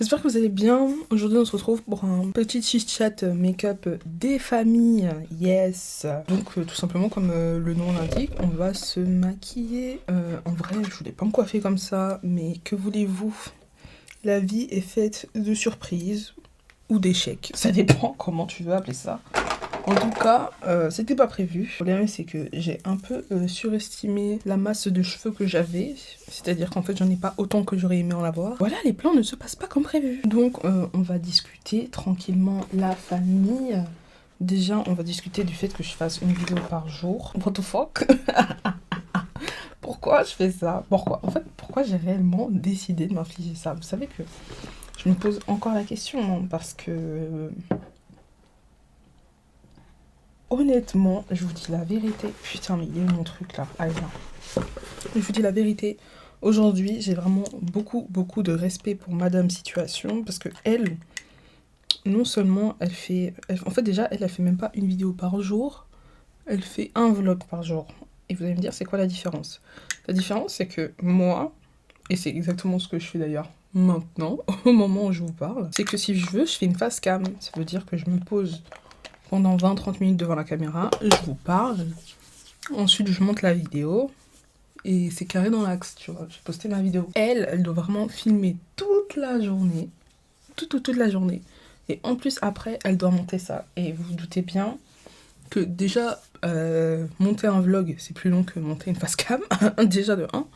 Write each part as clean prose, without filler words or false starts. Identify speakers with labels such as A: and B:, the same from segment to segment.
A: J'espère que vous allez bien. Aujourd'hui, on se retrouve pour un petit chit-chat make-up des familles. Yes. Donc, tout simplement, comme le nom l'indique, on va se maquiller. En vrai, je voulais pas me coiffer comme ça, mais que voulez-vous? La vie est faite de surprises ou d'échecs. Ça dépend comment tu veux appeler ça. En tout cas, c'était pas prévu. Le problème, c'est que j'ai un peu surestimé la masse de cheveux que j'avais. C'est-à-dire qu'en fait, j'en ai pas autant que j'aurais aimé en avoir. Voilà, les plans ne se passent pas comme prévu. Donc, on va discuter tranquillement la famille. Déjà, on va discuter du fait que je fasse une vidéo par jour. What the fuck? Pourquoi je fais ça? Pourquoi? En fait, pourquoi j'ai réellement décidé de m'infliger ça? Vous savez que je me pose encore la question, hein, parce que... honnêtement, je vous dis la vérité. Putain, mais il est où mon truc là? Allez, viens. Je vous dis la vérité. Aujourd'hui, j'ai vraiment beaucoup de respect pour Madame Situation parce que elle, non seulement en fait, déjà, elle a fait même pas une vidéo par jour, elle fait un vlog par jour. Et vous allez me dire, c'est quoi la différence? La différence, c'est que moi, et c'est exactement ce que je fais d'ailleurs maintenant, au moment où je vous parle, c'est que si je veux, je fais une face cam. Ça veut dire que je me pose pendant 20-30 minutes devant la caméra, je vous parle, ensuite je monte la vidéo, et c'est carré dans l'axe, tu vois, j'ai posté ma vidéo. Elle doit vraiment filmer toute la journée, toute la journée, et en plus après, elle doit monter ça, et vous vous doutez bien que déjà, monter un vlog, c'est plus long que monter une facecam, déjà de 1,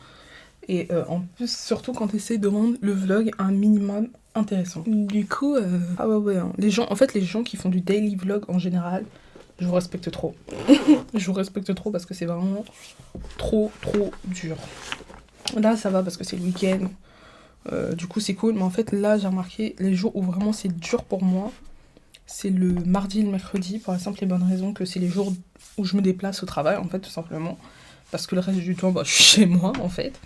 A: et en plus, surtout quand tu essaies de rendre le vlog un minimum intéressant. Du coup, ah ouais, hein. Les gens, en fait, les gens qui font du daily vlog en général, je vous respecte trop. Je vous respecte trop parce que c'est vraiment trop dur. Là, ça va parce que c'est le week-end. Du coup, c'est cool. Mais en fait, là, j'ai remarqué les jours où vraiment c'est dur pour moi. C'est le mardi et le mercredi, pour la simple et bonne raison que c'est les jours où je me déplace au travail, en fait, tout simplement. Parce que le reste du temps, bah, je suis chez moi, en fait.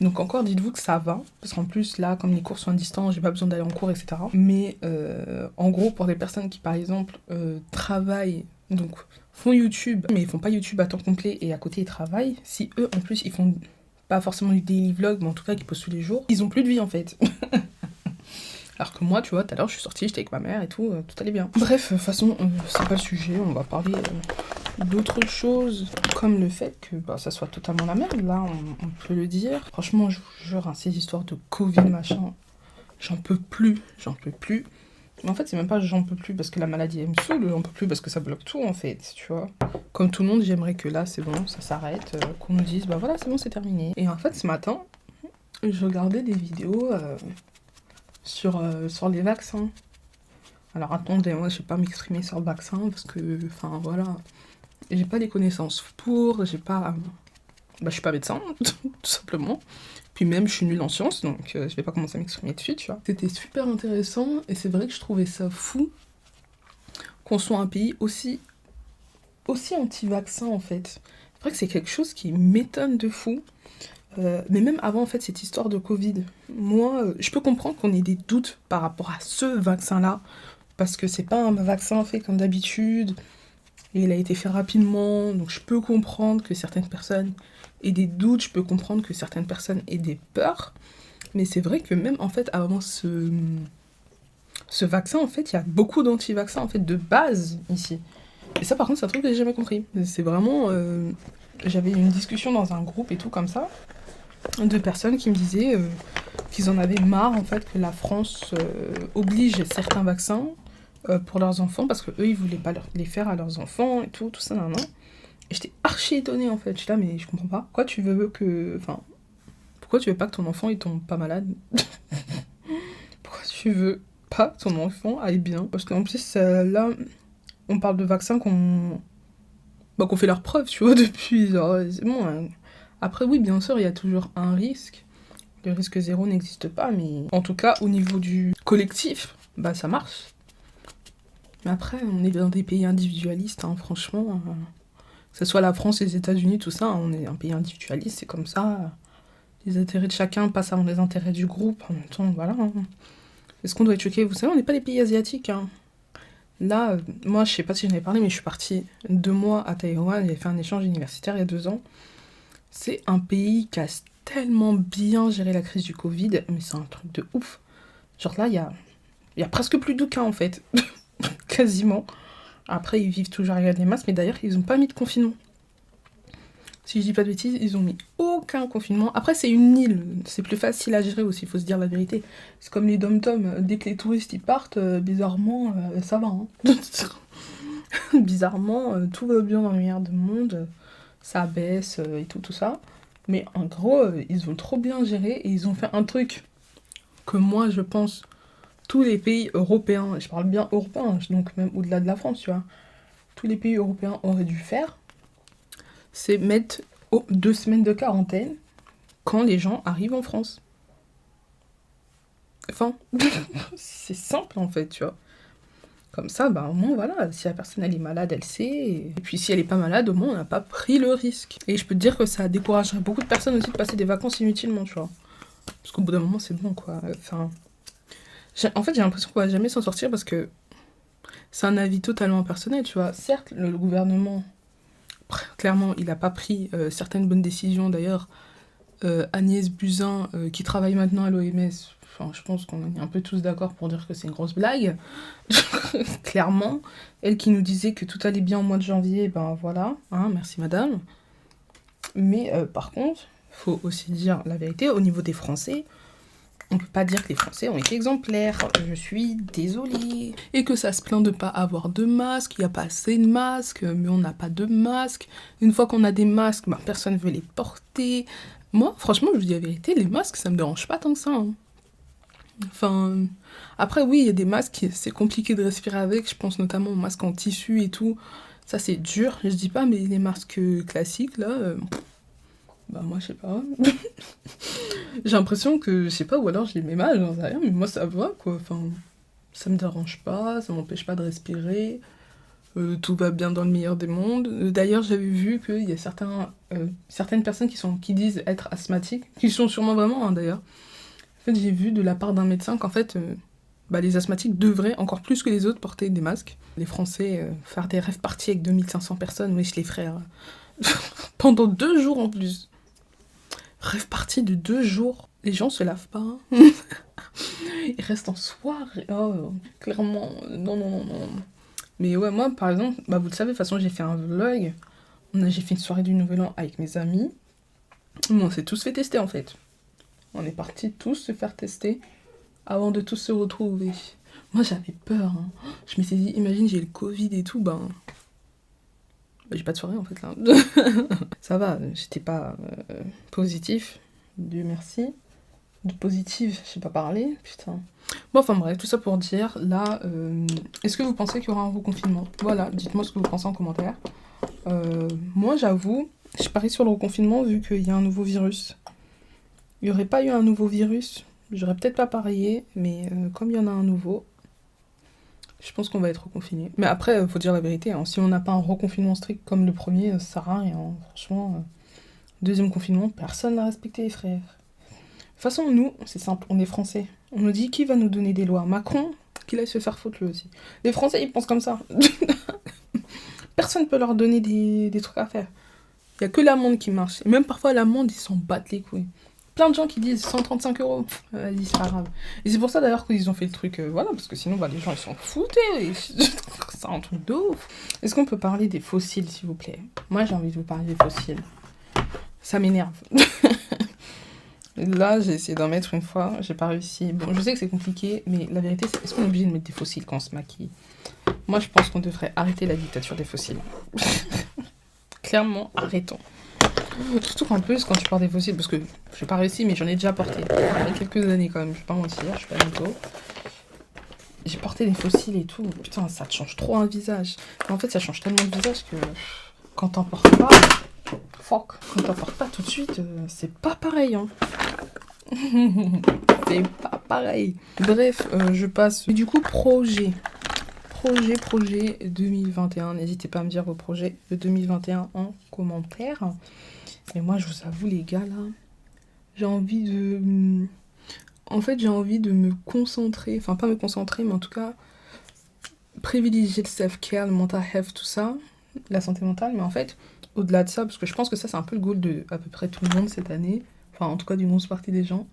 A: Donc encore, dites-vous que ça va. Parce qu'en plus, là, comme les cours sont à distance, j'ai pas besoin d'aller en cours, etc. Mais en gros, pour des personnes qui, par exemple, travaillent, donc font YouTube, mais ils font pas YouTube à temps complet et à côté ils travaillent, si eux, en plus, ils font pas forcément du daily vlog, mais en tout cas, qu'ils postent tous les jours, ils ont plus de vie, en fait. Alors que moi, tu vois, tout à l'heure, je suis sortie, j'étais avec ma mère et tout allait bien. Bref, de toute façon, c'est pas le sujet, on va parler d'autres choses, comme le fait que bah, ça soit totalement la merde, là, on peut le dire. Franchement, je vous jure, hein, ces histoires de Covid, machin, j'en peux plus. Mais en fait, c'est même pas j'en peux plus parce que la maladie, elle me saoule, j'en peux plus parce que ça bloque tout, en fait, tu vois. Comme tout le monde, j'aimerais que là, c'est bon, ça s'arrête, qu'on nous dise, bah voilà, c'est bon, c'est terminé. Et en fait, ce matin, je regardais des vidéos sur les vaccins. Alors attendez, moi je vais pas m'exprimer sur le vaccin parce que, enfin voilà, j'ai pas les connaissances pour, j'ai pas... Bah je suis pas médecin, tout simplement. Puis même je suis nulle en sciences, donc je vais pas commencer à m'exprimer dessus, tu vois. C'était super intéressant et c'est vrai que je trouvais ça fou qu'on soit un pays aussi anti-vaccin en fait. C'est vrai que c'est quelque chose qui m'étonne de fou. Mais même avant en fait cette histoire de Covid, moi je peux comprendre qu'on ait des doutes par rapport à ce vaccin-là, parce que c'est pas un vaccin fait comme d'habitude, et il a été fait rapidement, donc je peux comprendre que certaines personnes aient des doutes, je peux comprendre que certaines personnes aient des peurs, mais c'est vrai que même en fait avant ce vaccin, en fait, il y a beaucoup d'anti-vaccins en fait de base ici. Et ça par contre c'est un truc que j'ai jamais compris. C'est vraiment... J'avais une discussion dans un groupe et tout comme ça, de personnes qui me disaient qu'ils en avaient marre en fait que la France oblige certains vaccins pour leurs enfants parce que eux ils voulaient pas les faire à leurs enfants et tout ça nan, nan. Et j'étais archi étonnée en fait. J'étais là mais je comprends pas. Pourquoi tu veux pas que ton enfant il tombe pas malade? Pourquoi tu veux pas que ton enfant aille bien? Parce qu'en plus là on parle de vaccins qu'on fait leur preuve, tu vois, depuis genre c'est bon. Hein. Après oui bien sûr il y a toujours un risque. Le risque zéro n'existe pas, mais en tout cas, au niveau du collectif, bah ça marche. Mais après, on est dans des pays individualistes, hein, franchement. Que ce soit la France, les États-Unis, tout ça, hein, on est un pays individualiste, c'est comme ça. Les intérêts de chacun passent avant les intérêts du groupe. En même temps, voilà. Hein. Est-ce qu'on doit être choqué? Vous savez, on n'est pas les pays asiatiques. Hein. Là, moi, je sais pas si j'en ai parlé, mais je suis partie 2 mois à Taïwan. J'ai fait un échange universitaire il y a 2 ans. C'est un pays qui a tellement bien géré la crise du Covid, mais c'est un truc de ouf. Genre là, il y a presque plus de cas, en fait. Quasiment. Après, ils vivent toujours avec les masques, mais d'ailleurs, ils n'ont pas mis de confinement. Si je dis pas de bêtises, ils ont mis aucun confinement. Après, c'est une île, c'est plus facile à gérer aussi, il faut se dire la vérité. C'est comme les dom-toms, dès que les touristes ils partent, bizarrement, ça va. Hein. Bizarrement, tout va bien dans le meilleur du monde, ça baisse et tout ça. Mais en gros, ils ont trop bien géré et ils ont fait un truc que moi, je pense, tous les pays européens, je parle bien européen, donc même au-delà de la France, tu vois, tous les pays européens auraient dû faire, c'est mettre 2 semaines de quarantaine quand les gens arrivent en France. Enfin, c'est simple en fait, tu vois. Comme ça, bah au moins voilà, si la personne elle est malade, elle sait. Et puis si elle est pas malade, au moins on n'a pas pris le risque. Et je peux te dire que ça découragerait beaucoup de personnes aussi de passer des vacances inutilement, tu vois. Parce qu'au bout d'un moment, c'est bon quoi. Enfin, en fait, j'ai l'impression qu'on va jamais s'en sortir parce que c'est un avis totalement personnel, tu vois. Certes, le gouvernement, clairement, il n'a pas pris certaines bonnes décisions. D'ailleurs, Agnès Buzyn, qui travaille maintenant à l'OMS, enfin, je pense qu'on est un peu tous d'accord pour dire que c'est une grosse blague. Clairement, elle qui nous disait que tout allait bien au mois de janvier, ben voilà, hein, merci madame. Mais par contre, faut aussi dire la vérité, au niveau des Français, on peut pas dire que les Français ont été exemplaires, je suis désolée. Et que ça se plaint de pas avoir de masque, il n'y a pas assez de masques, mais on n'a pas de masques. Une fois qu'on a des masques, ben, personne ne veut les porter. Moi, franchement, je vous dis la vérité, les masques, ça me dérange pas tant que ça. Hein. Enfin, après, oui, il y a des masques, c'est compliqué de respirer avec, je pense notamment aux masques en tissu et tout. Ça, c'est dur, je dis pas, mais les masques classiques, là, bah moi, je sais pas. J'ai l'impression que, je sais pas, ou alors je les mets mal, j'en sais rien, mais moi, ça va, quoi. Enfin, ça me dérange pas, ça m'empêche pas de respirer. Tout va bien dans le meilleur des mondes. D'ailleurs, j'avais vu qu'il y a certaines personnes qui disent être asthmatiques, qui sont sûrement vraiment, hein, d'ailleurs. En fait, j'ai vu de la part d'un médecin qu'en fait, bah, les asthmatiques devraient, encore plus que les autres, porter des masques. Les Français, faire des rêves parties avec 2500 personnes, wesh les frères. Pendant 2 jours en plus. Rêve partie de 2 jours. Les gens se lavent pas. Hein. Ils restent en soirée. Oh, clairement, non, non, non, non. Mais ouais, moi, par exemple, bah, vous le savez, de toute façon, j'ai fait un vlog. J'ai fait une soirée du Nouvel An avec mes amis. On s'est tous fait tester, en fait. On est partis tous se faire tester avant de tous se retrouver. Moi, j'avais peur. Hein. Je m'étais dit, imagine, j'ai le Covid et tout, ben... j'ai pas de soirée, en fait, là. Ça va, j'étais pas positif. Dieu merci. De positive, je sais pas parler, putain. Bon, enfin bref, tout ça pour dire, là, est-ce que vous pensez qu'il y aura un reconfinement? Voilà, dites-moi ce que vous pensez en commentaire. Moi, j'avoue, je parie sur le reconfinement vu qu'il y a un nouveau virus. Il n'y aurait pas eu un nouveau virus, j'aurais peut-être pas parié, mais comme il y en a un nouveau, je pense qu'on va être reconfiné. Mais après, faut dire la vérité, hein, si on n'a pas un reconfinement strict comme le premier, ça sert à rien. Hein. Franchement, deuxième confinement, personne n'a respecté les frères. De toute façon, nous, c'est simple, on est français. On nous dit qui va nous donner des lois. Macron, qu'il aille se faire foutre lui aussi. Les Français, ils pensent comme ça. Personne ne peut leur donner des trucs à faire. Il n'y a que l'amende qui marche. Et même parfois, l'amende, ils s'en battent les couilles. Plein de gens qui disent 135 €. Vas-y, c'est pas grave. Et c'est pour ça d'ailleurs qu'ils ont fait le truc. Voilà, parce que sinon, bah, les gens, ils s'en foutaient. C'est un truc de ouf. Est-ce qu'on peut parler des fossiles, s'il vous plaît? Moi, j'ai envie de vous parler des fossiles. Ça m'énerve. Là, j'ai essayé d'en mettre une fois, j'ai pas réussi. Bon, je sais que c'est compliqué, mais la vérité, c'est est-ce qu'on est obligé de mettre des fossiles quand on se maquille? Moi, je pense qu'on devrait arrêter la dictature des fossiles. Clairement, arrêtons. Surtout qu'en plus, quand tu portes des fossiles, parce que j'ai pas réussi, mais j'en ai déjà porté. Il y a quelques années quand même, je vais pas mentir, je suis pas mytho. J'ai porté des fossiles et tout. Putain, ça te change trop un visage. Mais en fait, ça change tellement de visage que quand t'en portes pas, fuck. Quand t'en portes pas tout de suite, c'est pas pareil, hein. C'est pas pareil. Bref, je passe. Et du coup, projet 2021. N'hésitez pas à me dire vos projets de 2021 en commentaire. Et moi, je vous avoue, les gars, là, j'ai envie de... En fait, j'ai envie de me concentrer, enfin pas me concentrer, mais en tout cas, privilégier le self-care, le mental health, tout ça, la santé mentale, mais en fait, au-delà de ça, parce que je pense que ça, c'est un peu le goal de à peu près tout le monde cette année, enfin en tout cas d'une grosse partie des gens,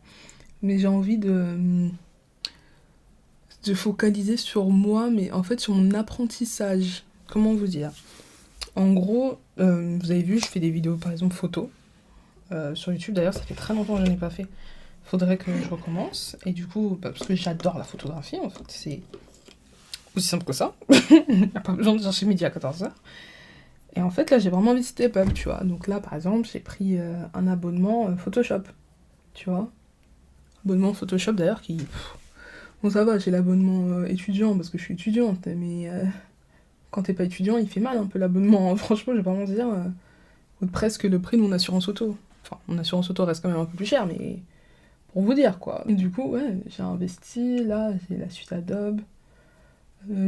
A: mais j'ai envie de de focaliser sur moi, mais en fait sur mon apprentissage. Comment vous dire? En gros, vous avez vu, je fais des vidéos par exemple photos sur YouTube. D'ailleurs, ça fait très longtemps que je n'ai pas fait. Faudrait que je recommence. Et du coup, parce que j'adore la photographie en fait, c'est aussi simple que ça. Il n'y a pas besoin de chercher midi à 14h. Et en fait, là, j'ai vraiment envie de step up, tu vois. Donc là, par exemple, j'ai pris un abonnement Photoshop, tu vois. Abonnement Photoshop d'ailleurs qui... Bon, ça va, j'ai l'abonnement étudiant parce que je suis étudiante, mais quand t'es pas étudiant, il fait mal un peu l'abonnement. Hein. Franchement, je vais vraiment dire, coûte presque le prix de mon assurance auto. Enfin, mon assurance auto reste quand même un peu plus cher, mais pour vous dire quoi. Et du coup, ouais, j'ai investi, là, j'ai la suite Adobe.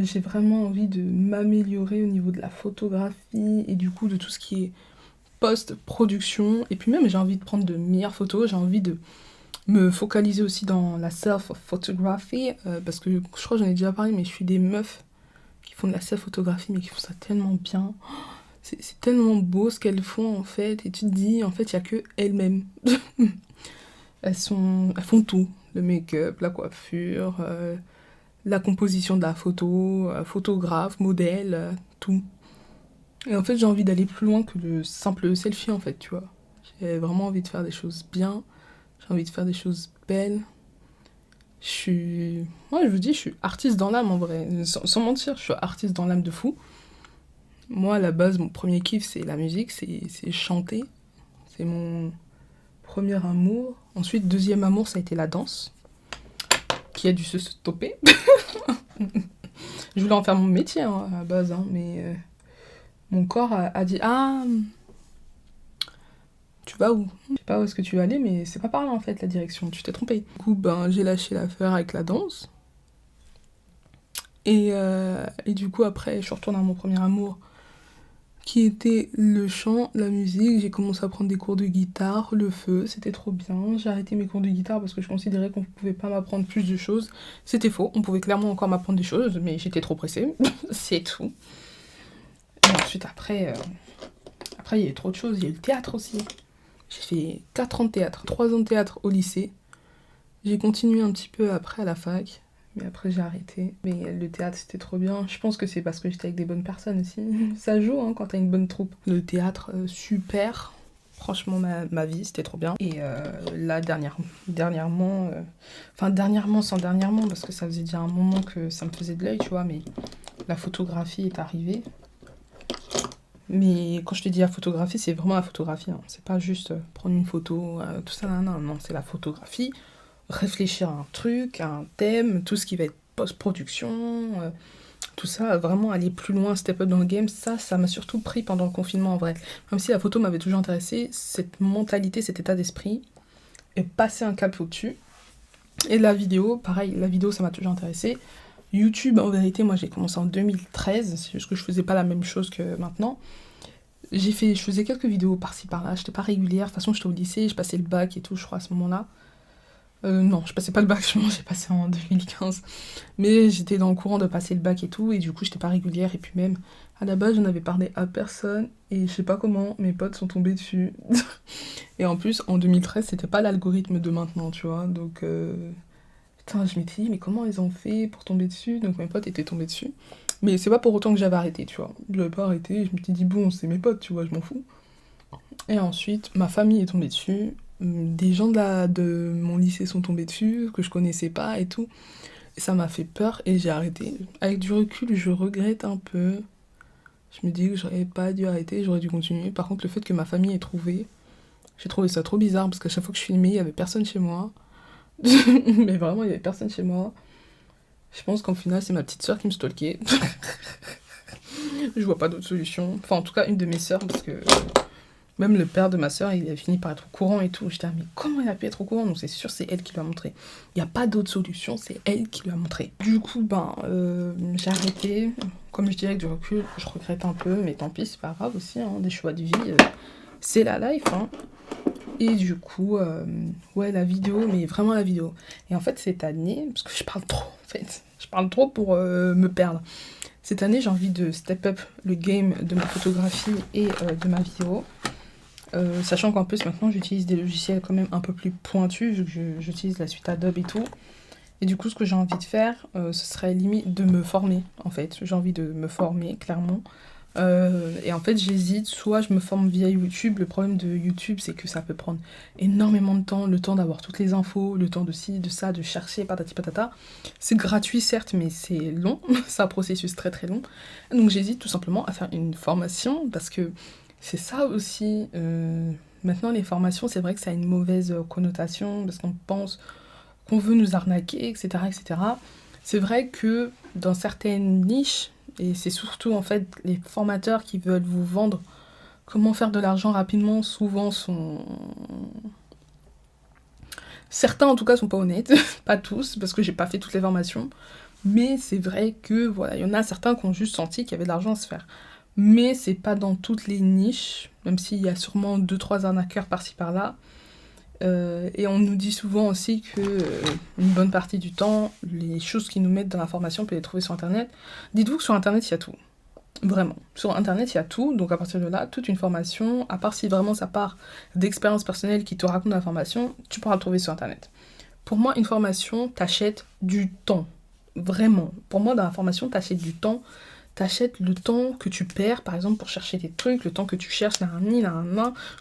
A: J'ai vraiment envie de m'améliorer au niveau de la photographie et du coup de tout ce qui est post-production. Et puis même, j'ai envie de prendre de meilleures photos, j'ai envie de me focaliser aussi dans la self-photography, parce que je crois que j'en ai déjà parlé, mais je suis des meufs qui font de la self-photographie, mais qui font ça tellement bien. C'est tellement beau ce qu'elles font en fait, et tu te dis, en fait, il n'y a que elles-mêmes. Elles font tout, le make-up, la coiffure, la composition de la photo, photographe, modèle, tout. Et en fait, j'ai envie d'aller plus loin que le simple selfie, en fait, tu vois. J'ai vraiment envie de faire des choses bien, j'ai envie de faire des choses belles. Moi, je vous dis, je suis artiste dans l'âme, en vrai. Sans mentir, je suis artiste dans l'âme de fou. Moi, à la base, mon premier kiff, c'est la musique, c'est chanter. C'est mon premier amour. Ensuite, deuxième amour, ça a été la danse, qui a dû se stopper. Je voulais en faire mon métier, hein, à la base, hein, mais mon corps a dit « Ah, tu vas où? Je sais pas où est-ce que tu vas aller, mais c'est pas par là, en fait, la direction. Tu t'es trompé. » Du coup, j'ai lâché l'affaire avec la danse. Et du coup, après, je suis retournée à mon premier amour, qui était le chant, la musique. J'ai commencé à prendre des cours de guitare, le feu, c'était trop bien. J'ai arrêté mes cours de guitare parce que je considérais qu'on pouvait pas m'apprendre plus de choses. C'était faux, on pouvait clairement encore m'apprendre des choses, mais j'étais trop pressée, c'est tout. Et ensuite, après, il y a eu trop de choses, il y a eu le théâtre aussi. J'ai fait 4 ans de théâtre, 3 ans de théâtre au lycée. J'ai continué un petit peu après à la fac. Mais après, j'ai arrêté. Mais le théâtre, c'était trop bien. Je pense que c'est parce que j'étais avec des bonnes personnes aussi. Ça joue hein, quand t'as une bonne troupe. Le théâtre, super. Franchement, ma vie, c'était trop bien. Et là, dernièrement... Enfin, dernièrement, sans dernièrement, parce que ça faisait déjà un moment que ça me faisait de l'œil, tu vois. Mais la photographie est arrivée. Mais quand je te dis la photographie, c'est vraiment la photographie. Hein. C'est pas juste prendre une photo, tout ça, non, c'est la photographie. Réfléchir à un truc, à un thème, tout ce qui va être post-production, tout ça, vraiment aller plus loin, step up dans le game, ça m'a surtout pris pendant le confinement en vrai. Même si la photo m'avait toujours intéressée, cette mentalité, cet état d'esprit, et passer un cap au-dessus. Et la vidéo, pareil, la vidéo ça m'a toujours intéressée. YouTube, en vérité, moi j'ai commencé en 2013, c'est juste que je faisais pas la même chose que maintenant. Je faisais quelques vidéos par-ci par-là, j'étais pas régulière, de toute façon j'étais au lycée, je passais le bac et tout, je crois, à ce moment-là. Non, je passais pas le bac, j'ai passé en 2015. Mais j'étais dans le courant de passer le bac et tout, et du coup, j'étais pas régulière. Et puis même, à la base, je n'avais parlé à personne, et je sais pas comment, mes potes sont tombés dessus. Et en plus, en 2013, c'était pas l'algorithme de maintenant, tu vois. Donc, putain, je m'étais dit, mais comment ils ont fait pour tomber dessus? Donc mes potes étaient tombés dessus. Mais c'est pas pour autant que j'avais arrêté, tu vois. Je l'avais pas arrêté, je me suis dit, bon, c'est mes potes, tu vois, je m'en fous. Et ensuite, ma famille est tombée dessus. Des gens de mon lycée sont tombés dessus, que je connaissais pas et tout. Et ça m'a fait peur et j'ai arrêté. Avec du recul, je regrette un peu. Je me dis que j'aurais pas dû arrêter, j'aurais dû continuer. Par contre, le fait que ma famille ait trouvé, j'ai trouvé ça trop bizarre parce qu'à chaque fois que je filmais, il y avait personne chez moi. Mais vraiment, il y avait personne chez moi. Je pense qu'en final, c'est ma petite sœur qui me stalkait. Je vois pas d'autre solution. Enfin, en tout cas, une de mes sœurs, parce que même le père de ma sœur, il a fini par être au courant et tout. J'étais, mais comment il a pu être au courant? Donc c'est sûr, c'est elle qui lui a montré. Il n'y a pas d'autre solution, c'est elle qui lui a montré. Du coup, j'ai arrêté. Comme je dirais avec du recul, je regrette un peu, mais tant pis, c'est pas grave aussi. Hein, des choix de vie, c'est la life. Hein. Et du coup, ouais, la vidéo, mais vraiment la vidéo. Et en fait, cette année, parce que je parle trop, en fait. Je parle trop pour me perdre. Cette année, j'ai envie de step up le game de ma photographie et de ma vidéo. Sachant qu'en plus maintenant j'utilise des logiciels quand même un peu plus pointus vu que j'utilise la suite Adobe et tout. Et du coup, ce que j'ai envie de faire, ce serait limite de me former, en fait. J'ai envie de me former, clairement. Et en fait, j'hésite, soit je me forme via YouTube. Le problème de YouTube, c'est que ça peut prendre énormément de temps, le temps d'avoir toutes les infos, le temps de ci, de ça, de chercher, patati patata. C'est gratuit, certes, mais c'est long. C'est un processus très très long. Donc j'hésite tout simplement à faire une formation, parce que c'est ça aussi. Maintenant, les formations, c'est vrai que ça a une mauvaise connotation, parce qu'on pense qu'on veut nous arnaquer, etc., etc. C'est vrai que dans certaines niches, et c'est surtout en fait les formateurs qui veulent vous vendre comment faire de l'argent rapidement, souvent sont... Certains en tout cas sont pas honnêtes, pas tous, parce que j'ai pas fait toutes les formations, mais c'est vrai que voilà, il y en a certains qui ont juste senti qu'il y avait de l'argent à se faire. Mais c'est pas dans toutes les niches, même s'il y a sûrement 2-3 arnaqueurs par-ci par-là. Et on nous dit souvent aussi que une bonne partie du temps, les choses qui nous mettent dans la formation, on peut les trouver sur Internet. Dites-vous que sur Internet, il y a tout. Vraiment. Sur Internet, il y a tout. Donc à partir de là, toute une formation, à part si vraiment ça part d'expériences personnelles qui te racontent la formation, tu pourras le trouver sur Internet. Pour moi, une formation, t'achètes du temps. Vraiment. Pour moi, dans la formation, t'achètes du temps. T'achètes le temps que tu perds, par exemple, pour chercher des trucs, le temps que tu cherches là,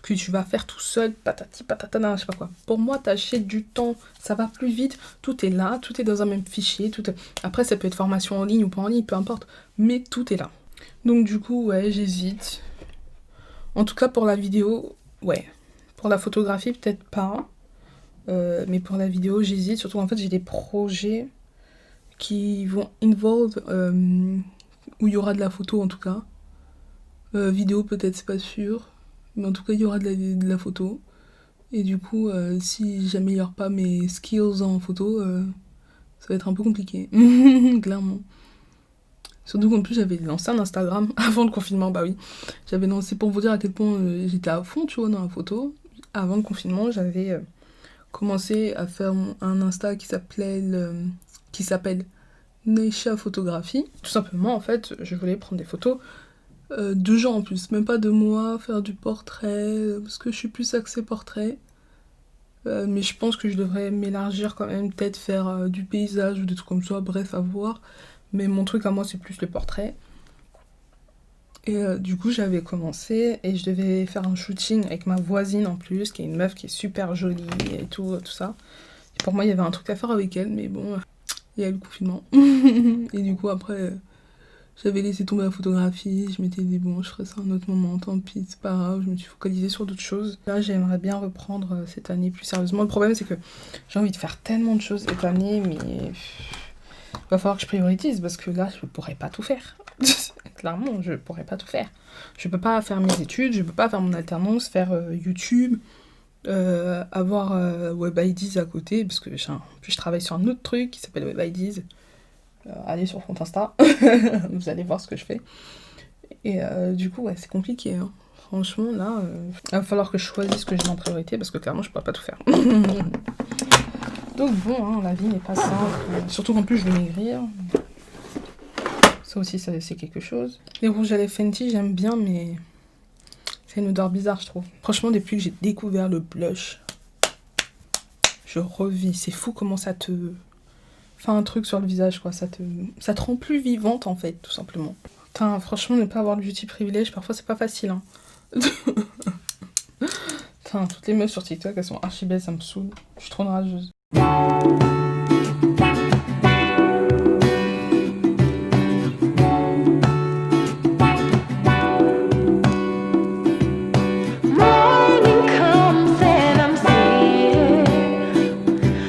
A: que tu vas faire tout seul, patati patata, je sais pas quoi. Pour moi, t'achètes du temps, ça va plus vite, tout est là, tout est dans un même fichier, tout est... Après, ça peut être formation en ligne ou pas en ligne, peu importe, mais tout est là. Donc du coup, ouais, j'hésite. En tout cas, pour la vidéo, ouais. Pour la photographie, peut-être pas. Mais pour la vidéo, j'hésite. Surtout, en fait, j'ai des projets qui vont involve... où il y aura de la photo, en tout cas. Vidéo, peut-être, c'est pas sûr. Mais en tout cas, il y aura de la photo. Et du coup, si j'améliore pas mes skills en photo, ça va être un peu compliqué. Clairement. Surtout qu'en plus j'avais lancé un Instagram avant le confinement, bah oui. J'avais lancé pour vous dire à quel point j'étais à fond, tu vois, dans la photo. Avant le confinement, j'avais commencé à faire un Insta qui s'appelle Neisha Photographie. Tout simplement, en fait, je voulais prendre des photos de gens en plus, même pas de moi, faire du portrait, parce que je suis plus axée portrait. Mais je pense que je devrais m'élargir quand même, peut-être faire du paysage ou des trucs comme ça, bref, à voir. Mais mon truc à moi, c'est plus le portrait. Et du coup, j'avais commencé et je devais faire un shooting avec ma voisine en plus, qui est une meuf qui est super jolie et tout, tout ça. Et pour moi, il y avait un truc à faire avec elle, mais bon, il y a eu le confinement. Et du coup, après, j'avais laissé tomber la photographie. Je m'étais dit, bon, je ferai ça un autre moment, tant pis, c'est pas grave. Je me suis focalisée sur d'autres choses. Là, j'aimerais bien reprendre cette année plus sérieusement. Le problème, c'est que j'ai envie de faire tellement de choses cette année, mais il va falloir que je priorise parce que là, je pourrais pas tout faire. Clairement, je pourrais pas tout faire. Je peux pas faire mes études, je peux pas faire mon alternance, faire YouTube, avoir WebIDs à côté, parce que en plus je travaille sur un autre truc qui s'appelle WebIDs. Allez sur compte Insta, vous allez voir ce que je fais. Et du coup, ouais, c'est compliqué. Hein. Franchement, là, il va falloir que je choisisse ce que j'ai en priorité, parce que clairement, je pourrais pas tout faire. Donc bon, hein, la vie n'est pas simple. Surtout qu'en plus, je vais maigrir. Ça aussi, c'est quelque chose. Les rouges à lèvres Fenty, j'aime bien, mais c'est une odeur bizarre, je trouve. Franchement, depuis que j'ai découvert le blush, je revis. C'est fou comment ça te fait un truc sur le visage, quoi. Ça te rend plus vivante, en fait, tout simplement. Putain, franchement, ne pas avoir le beauty privilège, parfois, c'est pas facile, hein. Putain, toutes les meufs sur TikTok, elles sont archi belles, ça me saoule. Je suis trop une rageuse.